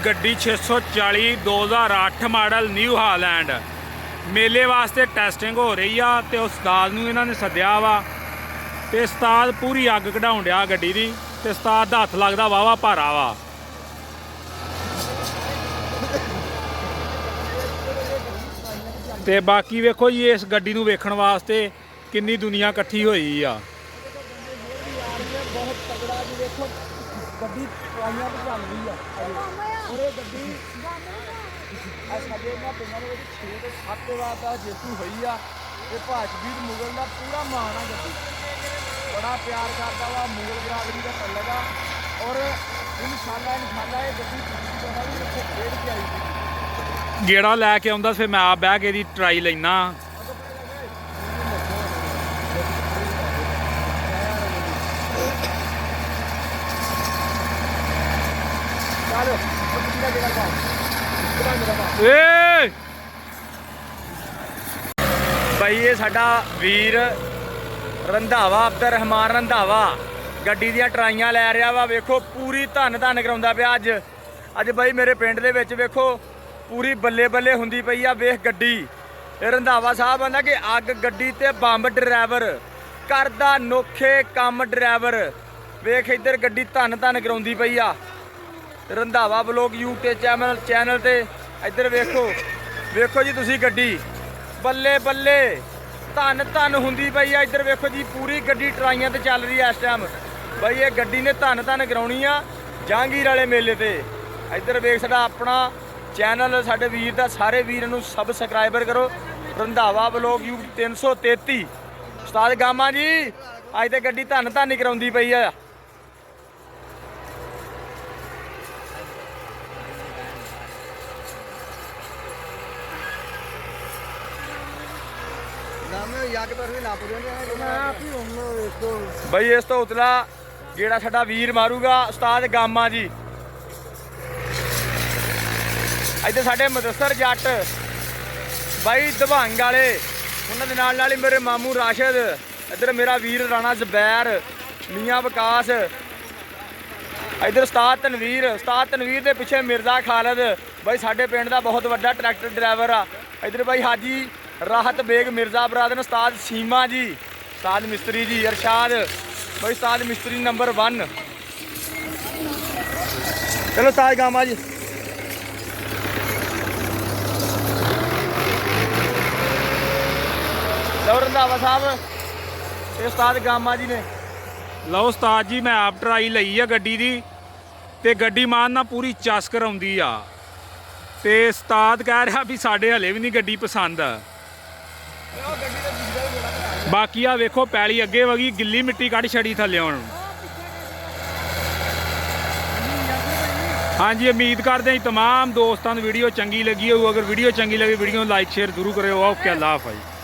ਗੱਡੀ 640 2008 model new Holland ਮੇਲੇ ਵਾਸਤੇ ਟੈਸਟਿੰਗ ਹੋ ਰਹੀ ਆ ਤੇ ਉਸਤਾਦ ਨੂੰ ਇਹਨਾਂ ਨੇ ਸੱਦਿਆ ਵਾ ਤੇ ਉਸਤਾਦ ਪੂਰੀ ਅੱਗ ਕਢਾਉਣ ਡਿਆ ਗੱਡੀ ਦੀ ਤੇ ਉਸਤਾਦ ਦਾ ਹੱਥ ਲੱਗਦਾ ਵਾਵਾ ਭਾਰਾ ਵਾ। ਤੇ ਬਾਕੀ ਵੇਖੋ ਜੀ ਇਸ ਗੱਡੀ ਨੂੰ ਵੇਖਣ ਵਾਸਤੇ ਕਿੰਨੀ ਦੁਨੀਆ ਇਕੱਠੀ ਹੋਈ ਆ। बहुत तगड़ा जी देखो गड्डी ट्राइयां पे चल रही है और ये गड्डी ਸਾਡੇ ਨਾਲ ਪਿੰਡਾਂ ਦੇ ਵਿੱਚ 6 ਤੋਂ 7 ਵਾਰ ਦਾ ਜੇਤੂ ਹੋਈ ਆ। ਇਹ ਭਾਜਵੀਰ ਮੁਗਲ ਦਾ ਪੂਰਾ ਮਾਣ ਆ। ਗੱਡੀ ਬੜਾ ਪਿਆਰ ਕਰਦਾ ਵਾ ਮੁਗਲ ਬਰਾਦਰੀ ਦਾ ਤਲਕ ਆ ਔਰ ਇਨਸ਼ਾਅੱਲਾ ਇਹ ਗੱਡੀ ਪੂਰੀ ਵੀ ਇੱਥੇ ਖੇਡ ਕੇ ਆਈ ਸੀ। ਗੇੜਾ ਲੈ ਕੇ ਆਉਂਦਾ ਫਿਰ ਮੈਂ ਆਪ ਬਹਿ ਕੇ ਇਹਦੀ ਟਰਾਈ ਲੈਣਾ। भाई ये साडा वीर रंधावा अब्दुल रहमान रंधावा गड्डी दियां ट्राइयां लै रहा वा। वेखो पूरी धन धन कराउंदा पिया अज अज भाई मेरे पिंड दे विच वेखो पूरी बल्ले बल्ले हुंदी पई आ। वेख गड्डी रंधावा साहब आंदा कि अग गड्डी ते बंब ड्राइवर करदा नोखे काम ड्राइवर। वेख इधर गड्डी धन धन कराउंदी पई आ। रंधावा ब्लॉग यूट्यूब चैनल ते इधर वेखो वेखो जी तुसी गड्डी बल्ले बल्ले धन धन हुंदी पई आ। इधर वेखो जी पूरी गड्डी ट्राइयां ते चल रही है इस टाइम। बई ये गड्डी ने धन धन कराउणी आ जहांगीर वाले मेले ते। इधर वेख साडा अपना चैनल साडे वीर दा सारे वीर नूं सबसक्राइबर करो रंधावा ब्लॉग यूट्यूब 333। उस्ताद गामा जी अज ते गड्डी धन धन कराउंदी पई आ। बई इस तो उतला जेड़ा साडा वीर मारूगा उस्ताद गामा जी। इधर साडे मुदस्सर जट बई दभांग वाले उन्होंने नाल ही मेरे मामू राशिद। इधर मेरा वीर राणा जुबैर मियाँ विकास। इधर उस्ताद तनवीर के पिछे मिर्जा खालिद बई साडे पिंड दा बहुत वड्डा ट्रैक्टर ड्राइवर आ। इधर बई हाजी राहत बेग मिर्जा बरादर उस्ताद सीमा जी उस्ताद मिस्त्री जी अरशाद भाई उस्ताद मिस्त्री नंबर 1। चलो उस्ताद गामा जी लो रंधावा साहब ये उस्ताद गामा जी ने। लो उस्ताद जी मैं आप ट्राई लई है गड्डी दी ते गड्डी मान ना पूरी चस कराउंदी आ ते उस्ताद कह रहा भी साडे हले भी नहीं गड्डी पसंद। बाकी आ वेखो पैली अगे वगी गिल्ली मिट्टी कढ़ छड़ी थले हुण। हाँ जी उम्मीद करते हैं तमाम दोस्तों वीडियो चंगी लगी हो। अगर वीडियो चंगी लगी वीडियो लाइक शेयर जरूर करो। ओके अल्लाह हाफ़िज़।